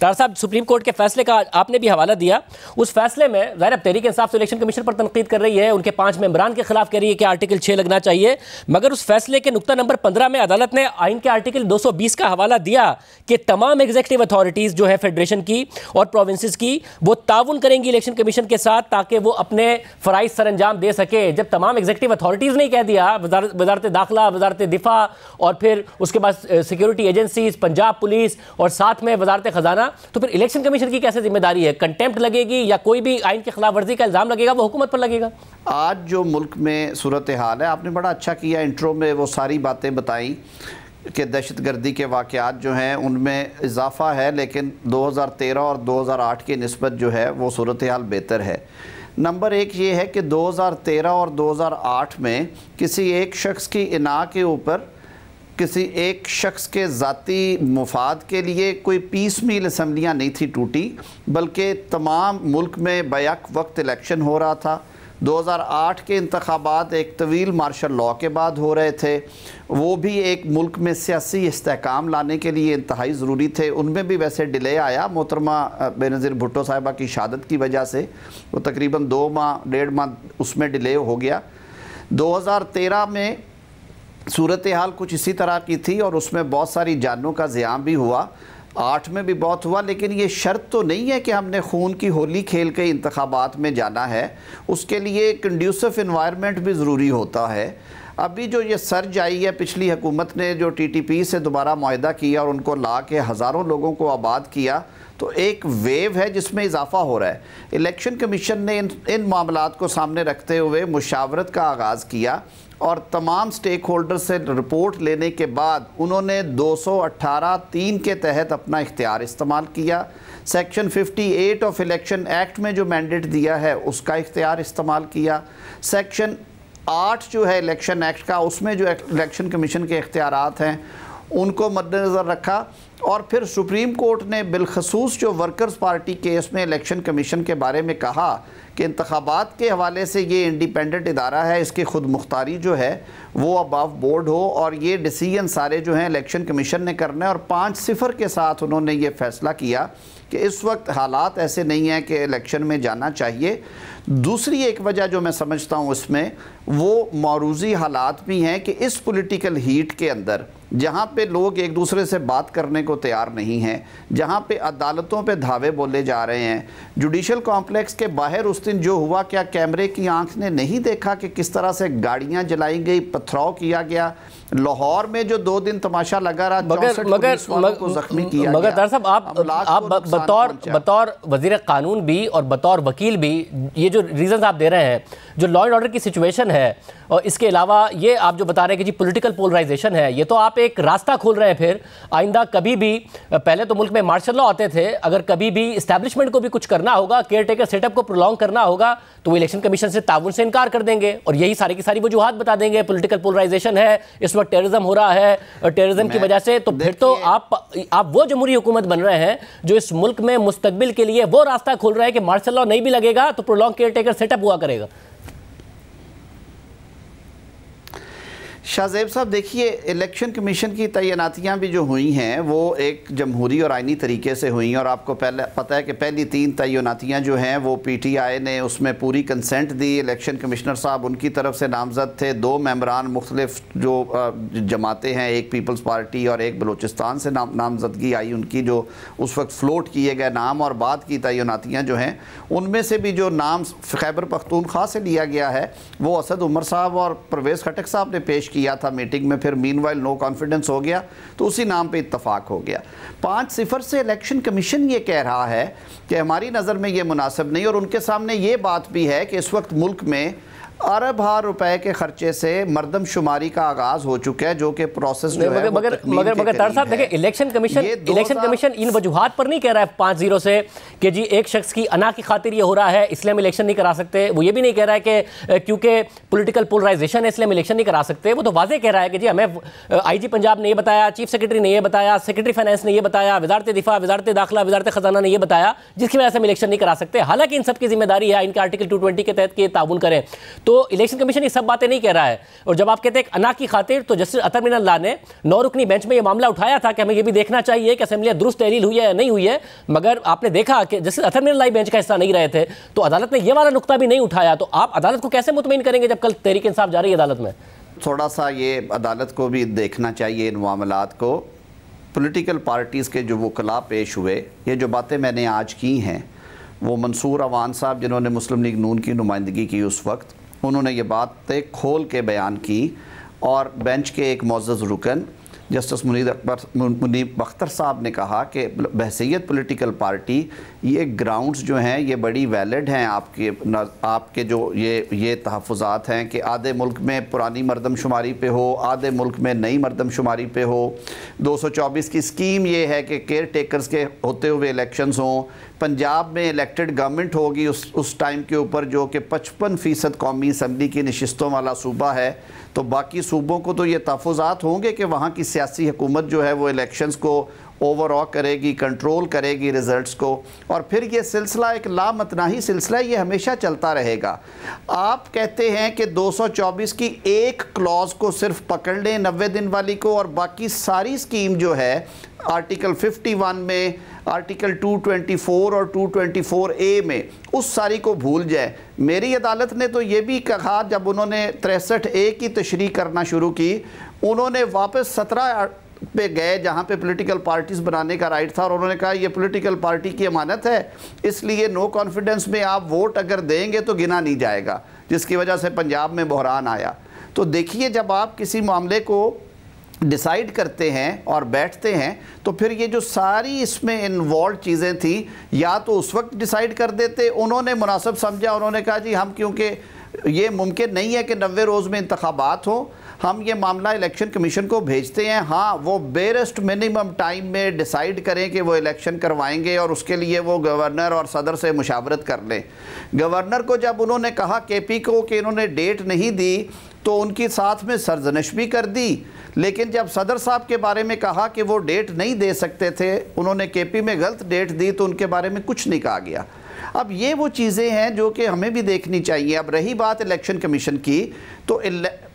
तार साहब, supreme court के फैसले का आपने भी हवाला दिया। उस फैसले में ज़ाहिर तहरीक इंसाफ तो इलेक्शन कमीशन पर तनकीद कर रही है, उनके 5 मेंबरान के खिलाफ कह रही है कि आर्टिकल 6 लगना चाहिए, मगर उस फैसले के नुक्ता नंबर 15 में अदालत ने आइन के आर्टिकल 220 का हवाला दिया कि तमाम एग्जीक्यूटिव अथॉरिटीज़ जो है फेडरेशन की और प्रोविंसेस की, वो ताउन करेंगी इलेक्शन कमीशन के साथ ताकि वो अपने फ़राइज़ सर अंजाम दे सके। जब तमाम एग्जीक्यूटिव अथॉरिटीज़ ने कह दिया, वजारत दाखिला, वजारत दिफा और फिर उसके बाद सिक्योरिटी एजेंसीज, पंजाब पुलिस और साथ में वजारत खजाना, तो फिर इलेक्शन कमीशन की कैसे जिम्मेदारी है? कंटेम्प्ट लगेगी या कोई भी आइन की खिलाफ वर्जी का इल्जाम लगेगा वो हुकूमत पर लगेगा? आज जो मुल्क में सूरत हाल है, आपने बड़ा अच्छा किया इंट्रो में वो सारी बातें बताई कि दहशत गर्दी के वाक़यात जो हैं उनमें इजाफ़ा है, लेकिन 2013 और 2008 की निस्बत जो है वो सूरत हाल बेहतर है। नंबर एक ये है कि 2013 और 2008 में किसी एक शख्स की इना के ऊपर किसी एक शख्स के ज़ाती मुफाद के लिए कोई पीस मील असम्बलियाँ नहीं थी टूटी, बल्कि तमाम मुल्क में बैक वक्त इलेक्शन हो रहा था। 2008 के इंतखाबात एक तवील मार्शल लॉ के बाद हो रहे थे, वो भी एक मुल्क में सियासी इस्तेहकाम लाने के लिए इंतहाई ज़रूरी थे। उनमें भी वैसे डिले आया मोहतरमा बेनज़ीर भुट्टो साहिबा की शहादत की वजह से, वो तकरीबन 2 माह 1.5 माह उसमें डिले हो गया। 2013 में सूरत हाल कुछ इसी तरह की थी और उसमें बहुत सारी जानों का ज़ियान भी हुआ, 8 में भी बहुत हुआ, लेकिन ये शर्त तो नहीं है कि हमने खून की होली खेल के इंतखाबात में जाना है, उसके लिए कंड्यूसिव इन्वायरमेंट भी ज़रूरी होता है। अभी जो ये सर्ज आई है, पिछली हुकूमत ने जो TTP से दोबारा मुआहदा किया और उनको ला के हज़ारों लोगों को आबाद किया, तो एक वेव है जिसमें इजाफा हो रहा है। इलेक्शन कमीशन ने इन मामलात को सामने रखते हुए मुशावरत का आगाज़ किया और तमाम स्टेक होल्डर से रिपोर्ट लेने के बाद उन्होंने 218(3) के तहत अपना इख्तियार इस्तेमाल किया। सेक्शन 58 ऑफ इलेक्शन एक्ट में जो मैंडेट दिया है उसका इख्तियार इस्तेमाल किया। सेक्शन 8 जो है इलेक्शन एक्ट का, उसमें जो इलेक्शन कमीशन के इख्तियारात हैं उनको मद्देनज़र रखा। और फिर सुप्रीम कोर्ट ने बिलखसूस जो वर्कर्स पार्टी केस में इलेक्शन कमीशन के बारे में कहा कि इंतखाबात के हवाले से ये इंडिपेंडेंट इदारा है, इसकी खुद मुख्तारी जो है वो अबाव बोर्ड हो और ये डिसीजन सारे जो हैं इलेक्शन कमीशन ने करना है। और 5-0 के साथ उन्होंने ये फ़ैसला किया कि इस वक्त हालात ऐसे नहीं हैं कि इलेक्शन में जाना चाहिए। दूसरी एक वजह जो मैं समझता हूँ इसमें, वो मौरूज़ी हालात भी हैं कि इस पॉलिटिकल हीट के अंदर जहाँ पे लोग एक दूसरे से बात करने को तैयार नहीं हैं, जहाँ पे अदालतों पे धावे बोले जा रहे हैं, जुडिशल कॉम्प्लेक्स के बाहर उस दिन जो हुआ, क्या कैमरे की आंख ने नहीं देखा कि किस तरह से गाड़ियाँ जलाई गई, पथराव किया गया। लाहौर में जो 2 दिन तमाशा लगा रहा, मगर जख्मी किया गया। दर साहब, आप बतौर वज़ीर कानून भी और बतौर वकील भी ये जो रीज़न आप दे रहे हैं, जो लॉ एंड ऑर्डर की सिचुएशन है और इसके अलावा ये आप जो बता रहे हैं कि जी पॉलिटिकल पोलराइजेशन है, ये तो आप एक रास्ता खोल रहे हैं फिर आइंदा कभी भी। पहले तो मुल्क में मार्शल लॉ आते थे, अगर कभी भी इस्टेब्लिशमेंट को भी कुछ करना होगा, केयर टेकर सेटअप को प्रोलॉन्ग करना होगा, तो वो इलेक्शन कमीशन से ताउन से इनकार कर देंगे और यही सारी की सारी वजूहात बता देंगे। पॉलिटिकल पोलराइजेशन है, इस वक्त टेररिज्म हो रहा है, टेररिज्म की वजह से, तो फिर तो आप वो जमहूरी हुकूमत बन रहे हैं जो इस मुल्क में मुस्तकबिल के लिए वो रास्ता खोल रहे हैं कि मार्शल लॉ नहीं भी लगेगा तो प्रोलॉन्ग केयर टेकर सेटअप हुआ करेगा। शाहज़ेब साहब, देखिए, इलेक्शन कमीशन की तैनातियाँ भी जो हुई हैं वो एक जमहूरी और आइनी तरीके से हुई हैं और आपको पहले पता है कि पहली 3 तैनातियाँ जो हैं वो PTI ने उसमें पूरी कंसेंट दी। इलेक्शन कमिश्नर साहब उनकी तरफ से नामज़द थे, 2 मेंबरान मुख्तलिफ जो जमातें हैं, एक पीपल्स पार्टी और एक बलूचिस्तान से नामज़दगी आई उनकी, जो उस वक्त फ्लोट किए गए नाम, और बाद की तैनातियाँ जो हैं उनमें से भी जो नाम खैबर पख्तूनख्वा से लिया गया है वो असद उमर साहब और परवेज़ खटक साहब ने पेश किया था मीटिंग में। फिर मीनवाइल नो कॉन्फिडेंस हो गया तो उसी नाम पे इत्तफाक हो गया। 5-0 से इलेक्शन कमीशन ये कह रहा है कि हमारी नज़र में ये मुनासिब नहीं, और उनके सामने ये बात भी है कि इस वक्त मुल्क में अरब रुपए के खर्चे से मरदमशुमारी का आगाज हो चुका है, जो कि प्रोसेस जो है मगर तार साहब देखिए, इलेक्शन कमीशन इन वजूहात पर नहीं कह रहा है 5-0 से कि जी एक शख्स की अना की खातिर ये हो रहा है इसलिए हम इलेक्शन नहीं करा सकते। वो ये भी नहीं कह रहा है कि क्योंकि पॉलिटिकल पोलराइजेशन है इसलिए हम इलेक्शन नहीं करा सकते। वो तो वाज़ेह कह रहा है कि जी हमें IG पंजाब ने ये बताया, चीफ सेक्रेटरी ने ये बताया, सेक्रेटरी फाइनेंस ने ये बताया, वजारत दिफा, वजारत दाखिला, वजारत खजाना ने ये बताया, जिसकी वजह से हम इलेक्शन नहीं करा सकते। हालांकि इन सब की जिम्मेदारी है इनके आर्टिकल 220 के तहत कि ताउन करें। तो इलेक्शन कमीशन ये सब बातें नहीं कह रहा है। और जब आप कहते हैं अना की खातिर, तो जस्टिस अतर मिनल्लाह ने 9 रुकनी बेंच में ये मामला उठाया था कि हमें ये भी देखना चाहिए कि असेंबली दुरुस्त तहलील हुई है या नहीं हुई है, मगर आपने देखा कि जस्टिस अतर मिनल्लाह बेंच का हिस्सा नहीं रहे थे, तो अदालत ने ये वाला नुक्ता भी नहीं उठाया। तो आप अदालत को कैसे मुतमईन करेंगे जब कल तहरीक इंसाफ जा रही है अदालत में? थोड़ा सा ये अदालत को भी देखना चाहिए इन मामलात को। पॉलिटिकल पार्टीज़ के जो वकला पेश हुए, ये जो बातें मैंने आज की हैं, वो मंसूर अवान साहब जिन्होंने मुस्लिम लीग नून की नुमाइंदगी की उस वक्त, उन्होंने ये बातें खोल के बयान की। और बेंच के एक मुअज़्ज़ज़ रुकन जस्टिस मुनीब अख्तर साहब ने कहा कि बहसीयत पॉलिटिकल पार्टी ये ग्राउंड्स जो हैं ये बड़ी वैलिड हैं आपके जो ये तहफ़्फ़ुज़ात हैं कि आधे मुल्क में पुरानी मरदमशुमारी पे हो, आधे मुल्क में नई मरदमशुमारी पे हो। 224 की स्कीम ये है कि केयर टेकर्स के होते हुए इलेक्शंस हों। पंजाब में इलेक्टेड गवर्नमेंट होगी उस टाइम के ऊपर, जो कि 55% कौमी असम्बली की नशिस्तों वाला सूबा है। तो बाकी सूबों को तो ये तहफ़्फ़ुज़ात होंगे कि वहाँ की सियासी हुकूमत जो है वो इलेक्शंस को ओवरऑल करेगी, कंट्रोल करेगी रिज़ल्ट्स को। और फिर ये सिलसिला एक लामतनाही सिलसिला, ये हमेशा चलता रहेगा। आप कहते हैं कि 224 की एक क्लॉज को सिर्फ पकड़ लें 90 दिन वाली को, और बाकी सारी स्कीम जो है आर्टिकल 51 में, आर्टिकल 224 और 224A में, उस सारी को भूल जाए। मेरी अदालत ने तो ये भी कहा, जब उन्होंने 63A की तशरीह करना शुरू की, उन्होंने वापस 17 पे गए जहाँ पे पॉलिटिकल पार्टीज़ बनाने का राइट था, और उन्होंने कहा ये पॉलिटिकल पार्टी की अमानत है, इसलिए नो कॉन्फिडेंस में आप वोट अगर देंगे तो गिना नहीं जाएगा, जिसकी वजह से पंजाब में बहरान आया। तो देखिए, जब आप किसी मामले को डिसाइड करते हैं और बैठते हैं, तो फिर ये जो सारी इसमें इन्वॉल्व चीज़ें थी, या तो उस वक्त डिसाइड कर देते, उन्होंने मुनासिब समझा, उन्होंने कहा जी हम, क्योंकि ये मुमकिन नहीं है कि 90 रोज़ में इंतखाबात हो, हम ये मामला इलेक्शन कमीशन को भेजते हैं। हाँ, वो बेरेस्ट मिनिमम टाइम में डिसाइड करें कि वो इलेक्शन करवाएंगे, और उसके लिए वो गवर्नर और सदर से मुशावरत कर लें। गवर्नर को जब उन्होंने कहा KP को कि इन्होंने डेट नहीं दी, तो उनकी साथ में सरजनिश भी कर दी। लेकिन जब सदर साहब के बारे में कहा कि वो डेट नहीं दे सकते थे, उन्होंने KP में गलत डेट दी, तो उनके बारे में कुछ नहीं कहा गया। अब ये वो चीज़ें हैं जो कि हमें भी देखनी चाहिए। अब रही बात इलेक्शन कमीशन की, तो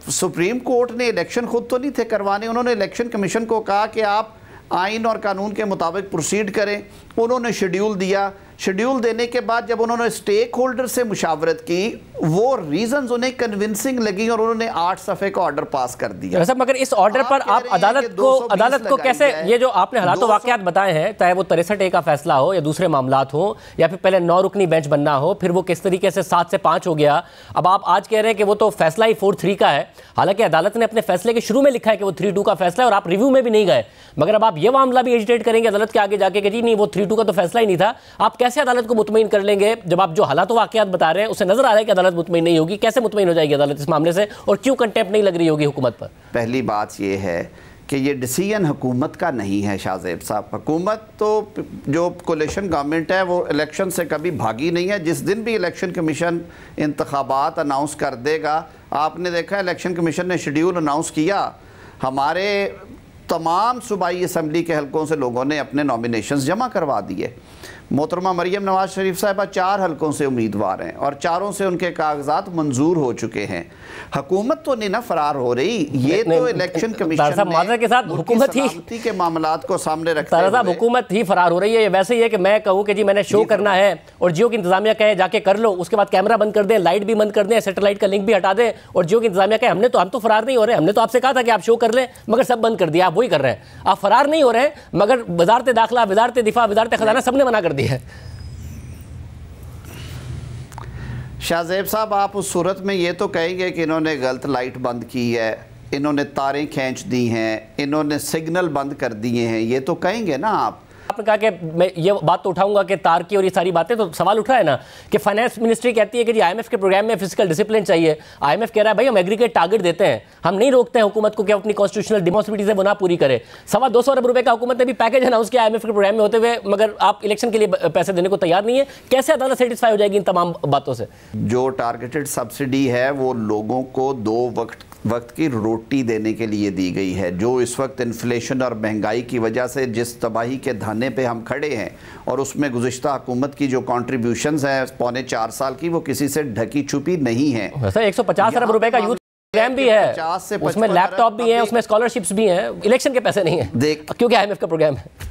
सुप्रीम कोर्ट ने इलेक्शन खुद तो नहीं थे करवाने, उन्होंने इलेक्शन कमीशन को कहा कि आप आइन और कानून के मुताबिक प्रोसीड करें। उन्होंने शेड्यूल दिया। शेड्यूल देने के बाद जब उन्होंने स्टेक होल्डर से मुशावरत की, वो रीजंस उन्हें कन्विंसिंग लगी और उन्होंने 8 सफ़े का ऑर्डर पास कर दिया। मगर इस ऑर्डर पर आप अदालत को कैसे, ये जो आपने हालात वाक़यात बताए हैं, चाहे वो 63A का फैसला हो या दूसरे मामलात हो, या फिर पहले 9 रुकनी बेंच बनना हो, फिर वो किस तरीके से 7 से 5 हो गया, अब आप आज कह रहे हैं कि वो तो फैसला ही 4-3 का है। हालांकि अदालत ने अपने फैसले के शुरू में लिखा है कि वो 3-2 का फैसला है, और आप रिव्यू में भी नहीं गए। मगर अब आप ये मामला भी एजिटेट करेंगे अदालत के आगे जाके कि जी नहीं, वो 3-2 का तो फैसला ही नहीं था। आप कैसे अदालत को मुतमईन कर लेंगे जब आप जो हालात वाक़यात बता रहे हैं उससे नजर आ रहा है कि अदालत मुतमईन नहीं होगी? कैसे मुतमईन हो जाएगी अदालत इस मामले से, और क्यों कंटेम्प्ट नहीं लग रही होगी हुकूमत पर? पहली बात यह है कि ये डिसीजन हुकूमत का नहीं है शाहजेब साहब। हुकूमत तो, जो कोलिशन गवर्नमेंट है, वो इलेक्शन से कभी भागी नहीं है। जिस दिन भी इलेक्शन कमीशन इंतखाबात अनाउंस कर देगा, आपने देखा इलेक्शन कमीशन ने शेड्यूल अनाउंस किया, हमारे तमाम सूबाई असम्बली के हलकों से लोगों ने अपने नॉमिनेशंस जमा करवा दिए। मोहतरमा मरियम नवाज शरीफ साहिबा 4 हलकों से उम्मीदवार हैं और 4 से उनके कागजात मंजूर हो चुके हैं। हुकूमत तो नहीं ना फरार हो रही, ये तो इलेक्शन कमीशन ने के साथ हुकूमत ही के मामलात को सामने रखते हुए हुकूमत ही फरार हो रही है। वैसे ही है कि मैं कहूँ कि जी मैंने शो करना है और जियो की इंतजामिया कहे जाके कर लो, उसके बाद कैमरा बंद कर दें, लाइट भी बंद कर दें, सैटेलाइट का लिंक भी हटा दें, और जियो की इंतजामिया कहे हम तो फरार नहीं हो रहे, हमने तो आपसे कहा था कि आप शो कर लें, मगर सब बंद कर दिया। आप वही कर रहे हैं, आप फरार नहीं हो रहे हैं, मगर वजारत दाखिला, वजारत दिफा, वजारत खजाना सबने मना कर दिया है। शाहजेब साहब, आप उस सूरत में ये तो कहेंगे कि इन्होंने गलत लाइट बंद की है, इन्होंने तारें खींच दी हैं, इन्होंने सिग्नल बंद कर दिए हैं, ये तो कहेंगे ना आप। आपने कहा कि मैं ये बात तो उठाऊंगा कि तार की और ये सारी बातें, तो सवाल उठ रहा है ना कि फाइनेंस मिनिस्ट्री कहती है कि जी IMF के प्रोग्राम में फिजिकल डिसिप्लिन चाहिए। IMF कह रहा है भाई हम एग्रीगेट टारगेट देते हैं, हम नहीं रोकते हैं हुकूमत को कि अपनी कॉन्स्टिट्यूशनल रिस्पॉन्सिबिलिटी से वो ना पूरी करे। 225 अरब रुपए का हुकूमत ने भी पैकेज अनाउंस किया IMF के प्रोग्राम में होते हुए, मगर आप इलेक्शन के लिए पैसे देने को तैयार नहीं है। कैसे अदालत सेटिस्फाई हो जाएगी इन तमाम बातों से? जो टारगेटेड सब्सिडी है वो लोगों को 2 वक्त वक्त की रोटी देने के लिए दी गई है। जो इस वक्त इन्फ्लेशन और महंगाई की वजह से जिस तबाही के धाने पे हम खड़े हैं, और उसमें गुज़िश्ता हुकूमत की जो कॉन्ट्रीब्यूशंस है 3.25 साल की, वो किसी से ढकी छुपी नहीं है। वैसे 150 अरब रुपए का यूथ प्रोग्राम भी है, उसमें लैपटॉप भी है, उसमें स्कॉलरशिप्स भी हैं, इलेक्शन के पैसे नहीं है, क्योंकि IMF का प्रोग्राम है।